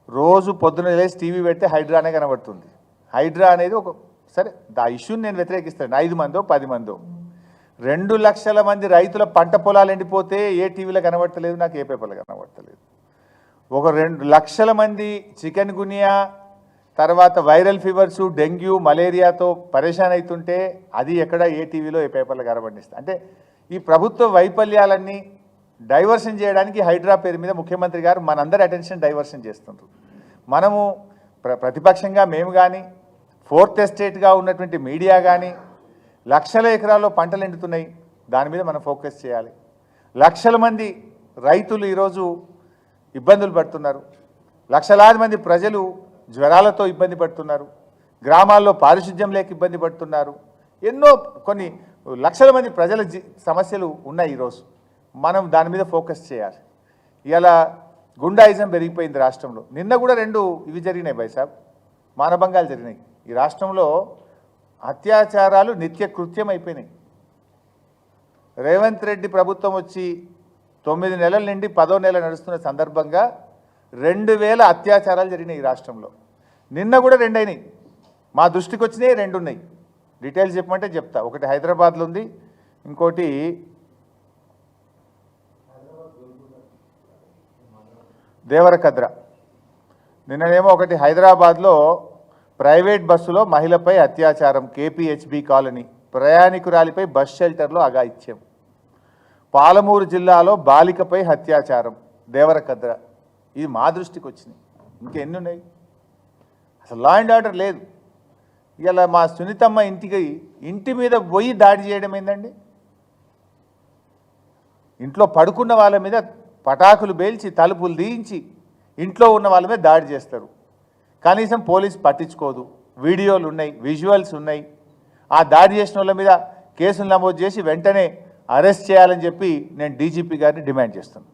రోజు పొద్దున లేచి టీవీ పెడితే హైడ్రానే కనబడుతుంది. హైడ్రా అనేది ఒక సరే ఆ ఇష్యూని నేను వ్యతిరేకిస్తాను. 5 మందో 10 మందో 2 లక్షల మంది రైతుల పంట పొలాలు ఎండిపోతే ఏ టీవీలో కనబడతలేదు, నాకు ఏ పేపర్లో కనబడతలేదు. ఒక 2 లక్షల మంది చికెన్ గునియా తర్వాత వైరల్ ఫీవర్స్ డెంగ్యూ మలేరియాతో పరేషాన్ అవుతుంటే అది ఎక్కడ ఏ టీవీలో ఏ పేపర్లో కనబడిస్తా. అంటే ఈ ప్రభుత్వ వైఫల్యాలన్నీ డైవర్షన్ చేయడానికి హైడ్రా పేరు మీద ముఖ్యమంత్రి గారు మనందరి అటెన్షన్ డైవర్షన్ చేస్తుంటారు. మనము ప్రతిపక్షంగా మేము కానీ ఫోర్త్ ఎస్టేట్గా ఉన్నటువంటి మీడియా కానీ లక్షల ఎకరాల్లో పంటలు ఎండుతున్నాయి, దాని మీద మనం ఫోకస్ చేయాలి. లక్షల మంది రైతులు ఈరోజు ఇబ్బందులు పడుతున్నారు, లక్షలాది మంది ప్రజలు జ్వరాలతో ఇబ్బంది పడుతున్నారు, గ్రామాల్లో పారిశుద్ధ్యం లేక ఇబ్బంది పడుతున్నారు, ఎన్నో కొన్ని లక్షల మంది ప్రజల సమస్యలు ఉన్నాయి. ఈరోజు మనం దాని మీద ఫోకస్ చేయాలి. ఇలా గుండాయిజం పెరిగిపోయింది రాష్ట్రంలో. నిన్న కూడా 2 ఇవి జరిగినాయి బైసాబ్, మానభంగాలు జరిగినాయి. ఈ రాష్ట్రంలో అత్యాచారాలు నిత్య కృత్యం అయిపోయినాయి. రేవంత్ రెడ్డి ప్రభుత్వం వచ్చి 9 నెలల నుండి 10వ నెల నడుస్తున్న సందర్భంగా 2000 అత్యాచారాలు జరిగినాయి ఈ రాష్ట్రంలో. నిన్న కూడా 2 అయినాయి, మా దృష్టికి వచ్చినాయి 2 ఉన్నాయి. డీటెయిల్స్ చెప్పమంటే చెప్తా. ఒకటి హైదరాబాద్లో ఉంది, ఇంకోటి దేవరకద్ర. నిన్ననేమో ఒకటి హైదరాబాద్లో ప్రైవేట్ బస్సులో మహిళపై అత్యాచారం, కేపీహెచ్బి కాలనీ, ప్రయాణికురాలిపై బస్ షెల్టర్లో అఘాయిత్యం. పాలమూరు జిల్లాలో బాలికపై అత్యాచారం, దేవరకద్ర. ఇది మా దృష్టికి వచ్చినాయి. ఇంకెన్ని ఉన్నాయి? అసలు లా అండ్ ఆర్డర్ లేదు. ఇలా మా సునీతమ్మ ఇంటి మీద పోయి దాడి చేయడం ఏందండి? ఇంట్లో పడుకున్న వాళ్ళ మీద పటాకులు పేల్చి తలుపులు తీయించి ఇంట్లో ఉన్న వాళ్ళ మీద దాడి చేస్తారు. కనీసం పోలీస్ పట్టించుకోదు. వీడియోలు ఉన్నాయి, విజువల్స్ ఉన్నాయి. ఆ దాడి చేసిన వాళ్ళ మీద కేసులు నమోదు చేసి వెంటనే అరెస్ట్ చేయాలని చెప్పి నేను డీజీపీ గారిని డిమాండ్ చేస్తున్నాను.